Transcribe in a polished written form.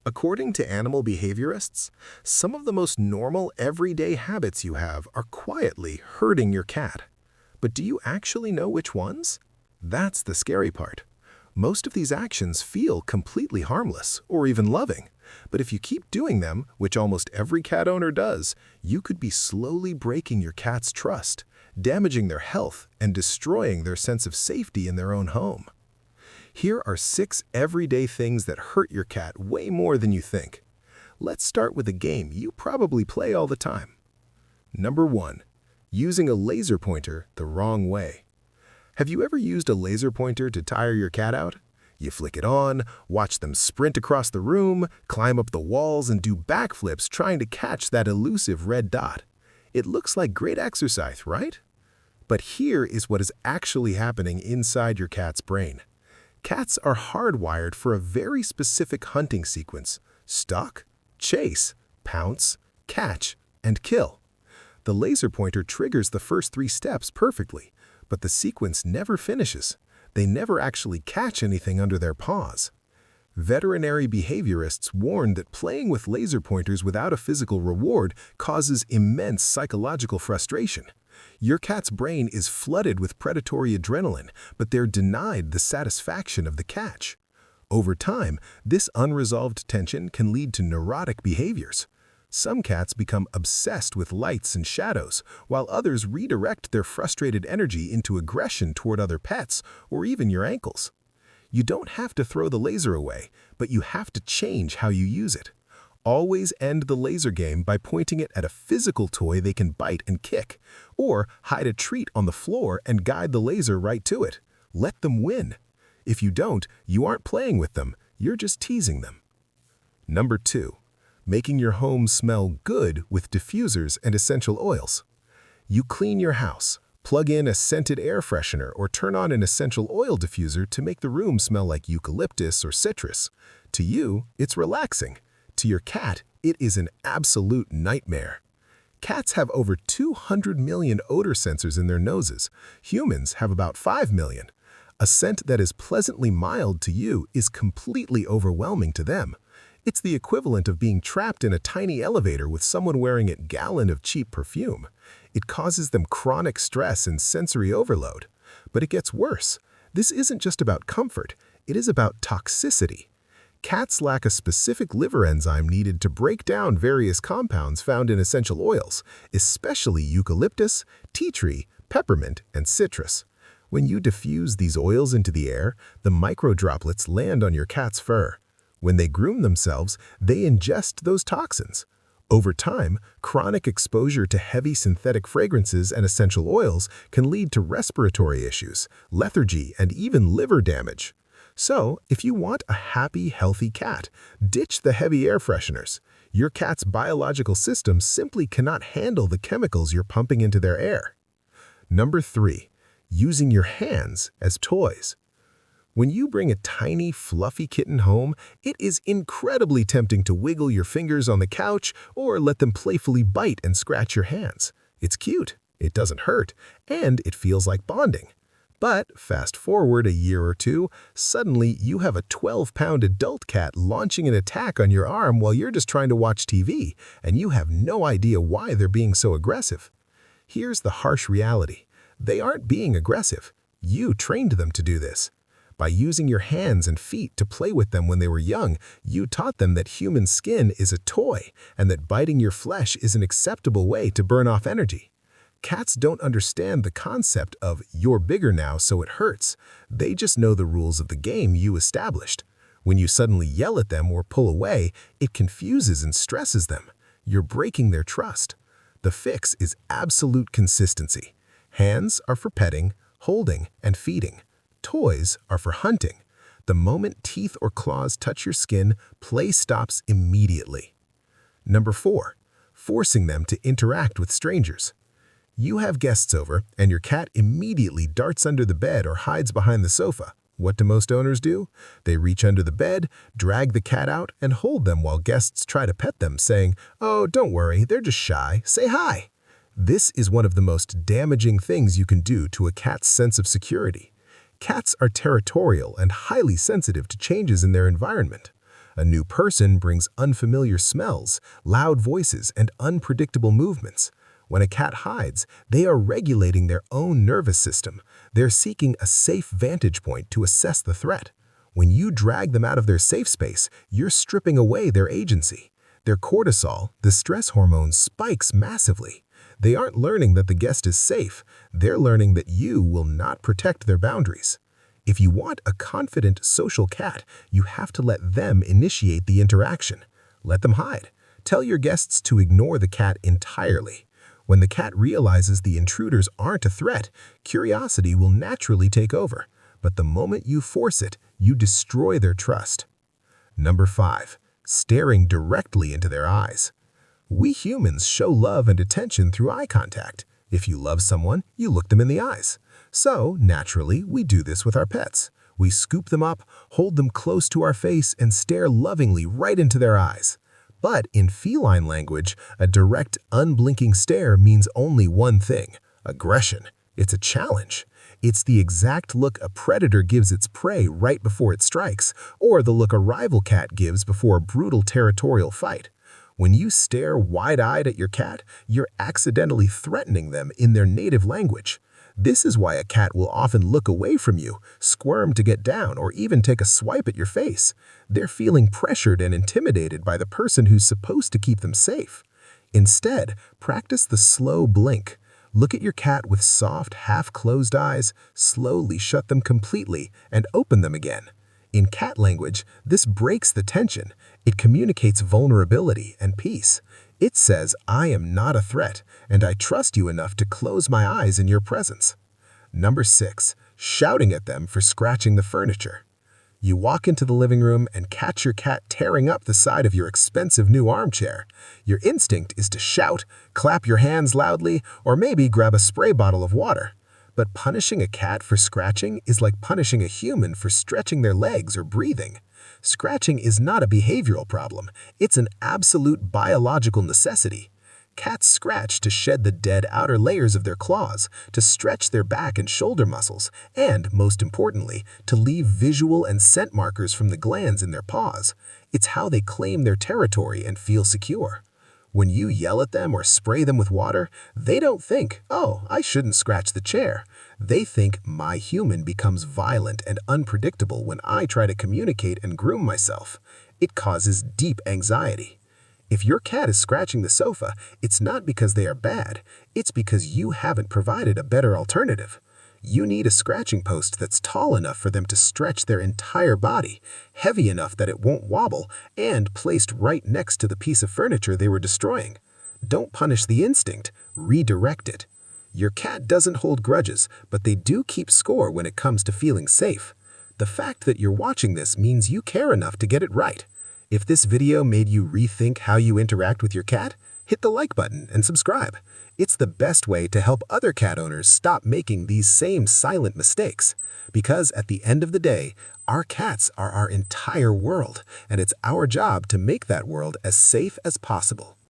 According to animal behaviorists, some of the most normal everyday habits you have are quietly hurting your cat. But do you actually know which ones? That's the scary part. Most of these actions feel completely harmless or even loving, but if you keep doing them, which almost every cat owner does, you could be slowly breaking your cat's trust, damaging their health, and destroying their sense of safety in their own home. Here are 6 everyday things that hurt your cat way more than you think. Let's start with a game you probably play all the time. Number 1. Using a laser pointer the wrong way. Have you ever used a laser pointer to tire your cat out? You flick it on, watch them sprint across the room, climb up the walls, and do backflips trying to catch that elusive red dot. It looks like great exercise, right? But here is what is actually happening inside your cat's brain. Cats are hardwired for a very specific hunting sequence: stalk, chase, pounce, catch, and kill. The laser pointer triggers the first 3 steps perfectly, but the sequence never finishes. They never actually catch anything under their paws. Veterinary behaviorists warn that playing with laser pointers without a physical reward causes immense psychological frustration. Your cat's brain is flooded with predatory adrenaline, but they're denied the satisfaction of the catch. Over time, this unresolved tension can lead to neurotic behaviors. Some cats become obsessed with lights and shadows, while others redirect their frustrated energy into aggression toward other pets or even your ankles. You don't have to throw the laser away, but you have to change how you use it. Always end the laser game by pointing it at a physical toy they can bite and kick, or hide a treat on the floor and guide the laser right to it. Let them win. If you don't, you aren't playing with them, you're just teasing them. Number 2. Making your home smell good with diffusers and essential oils. You clean your house, plug in a scented air freshener, or turn on an essential oil diffuser to make the room smell like eucalyptus or citrus. To you, it's relaxing. To your cat, it is an absolute nightmare. Cats have over 200 million odor sensors in their noses. Humans have about 5 million. A scent that is pleasantly mild to you is completely overwhelming to them. It's the equivalent of being trapped in a tiny elevator with someone wearing a gallon of cheap perfume. It causes them chronic stress and sensory overload. But it gets worse. This isn't just about comfort, it is about toxicity. Cats lack a specific liver enzyme needed to break down various compounds found in essential oils, especially eucalyptus, tea tree, peppermint, and citrus. When you diffuse these oils into the air, the microdroplets land on your cat's fur. When they groom themselves, they ingest those toxins. Over time, chronic exposure to heavy synthetic fragrances and essential oils can lead to respiratory issues, lethargy, and even liver damage. So, if you want a happy, healthy cat, ditch the heavy air fresheners. Your cat's biological system simply cannot handle the chemicals you're pumping into their air. Number 3. Using your hands as toys. When you bring a tiny, fluffy kitten home, it is incredibly tempting to wiggle your fingers on the couch or let them playfully bite and scratch your hands. It's cute, it doesn't hurt, and it feels like bonding. But fast forward a year or two, suddenly you have a 12-pound adult cat launching an attack on your arm while you're just trying to watch TV, and you have no idea why they're being so aggressive. Here's the harsh reality. They aren't being aggressive. You trained them to do this. By using your hands and feet to play with them when they were young, you taught them that human skin is a toy and that biting your flesh is an acceptable way to burn off energy. Cats don't understand the concept of "you're bigger now, so it hurts." They just know the rules of the game you established. When you suddenly yell at them or pull away, it confuses and stresses them. You're breaking their trust. The fix is absolute consistency. Hands are for petting, holding, and feeding. Toys are for hunting. The moment teeth or claws touch your skin, play stops immediately. Number 4. Forcing them to interact with strangers. You have guests over, and your cat immediately darts under the bed or hides behind the sofa. What do most owners do? They reach under the bed, drag the cat out, and hold them while guests try to pet them, saying, "Oh, don't worry, they're just shy. Say hi." This is one of the most damaging things you can do to a cat's sense of security. Cats are territorial and highly sensitive to changes in their environment. A new person brings unfamiliar smells, loud voices, and unpredictable movements. When a cat hides, they are regulating their own nervous system. They're seeking a safe vantage point to assess the threat. When you drag them out of their safe space, you're stripping away their agency. Their cortisol, the stress hormone, spikes massively. They aren't learning that the guest is safe. They're learning that you will not protect their boundaries. If you want a confident social cat, you have to let them initiate the interaction. Let them hide. Tell your guests to ignore the cat entirely. When the cat realizes the intruders aren't a threat, curiosity will naturally take over. But the moment you force it, you destroy their trust. Number 5. Staring directly into their eyes. We humans show love and attention through eye contact. If you love someone, you look them in the eyes. So, naturally, we do this with our pets. We scoop them up, hold them close to our face, and stare lovingly right into their eyes. But in feline language, a direct, unblinking stare means only one thing: aggression. It's a challenge. It's the exact look a predator gives its prey right before it strikes, or the look a rival cat gives before a brutal territorial fight. When you stare wide-eyed at your cat, you're accidentally threatening them in their native language. This is why a cat will often look away from you, squirm to get down, or even take a swipe at your face. They're feeling pressured and intimidated by the person who's supposed to keep them safe. Instead, practice the slow blink. Look at your cat with soft, half-closed eyes, slowly shut them completely, and open them again. In cat language, this breaks the tension. It communicates vulnerability and peace. It says, "I am not a threat, and I trust you enough to close my eyes in your presence." Number 6. Shouting at them for scratching the furniture. You walk into the living room and catch your cat tearing up the side of your expensive new armchair. Your instinct is to shout, clap your hands loudly, or maybe grab a spray bottle of water. But punishing a cat for scratching is like punishing a human for stretching their legs or breathing. Scratching is not a behavioral problem. It's an absolute biological necessity. Cats scratch to shed the dead outer layers of their claws, to stretch their back and shoulder muscles, and, most importantly, to leave visual and scent markers from the glands in their paws. It's how they claim their territory and feel secure. When you yell at them or spray them with water, they don't think, "Oh, I shouldn't scratch the chair." They think, "My human becomes violent and unpredictable when I try to communicate and groom myself." It causes deep anxiety. If your cat is scratching the sofa, it's not because they are bad. It's because you haven't provided a better alternative. You need a scratching post that's tall enough for them to stretch their entire body, heavy enough that it won't wobble, and placed right next to the piece of furniture they were destroying. Don't punish the instinct, redirect it. Your cat doesn't hold grudges, but they do keep score when it comes to feeling safe. The fact that you're watching this means you care enough to get it right. If this video made you rethink how you interact with your cat, hit the like button and subscribe. It's the best way to help other cat owners stop making these same silent mistakes. Because at the end of the day, our cats are our entire world, and it's our job to make that world as safe as possible.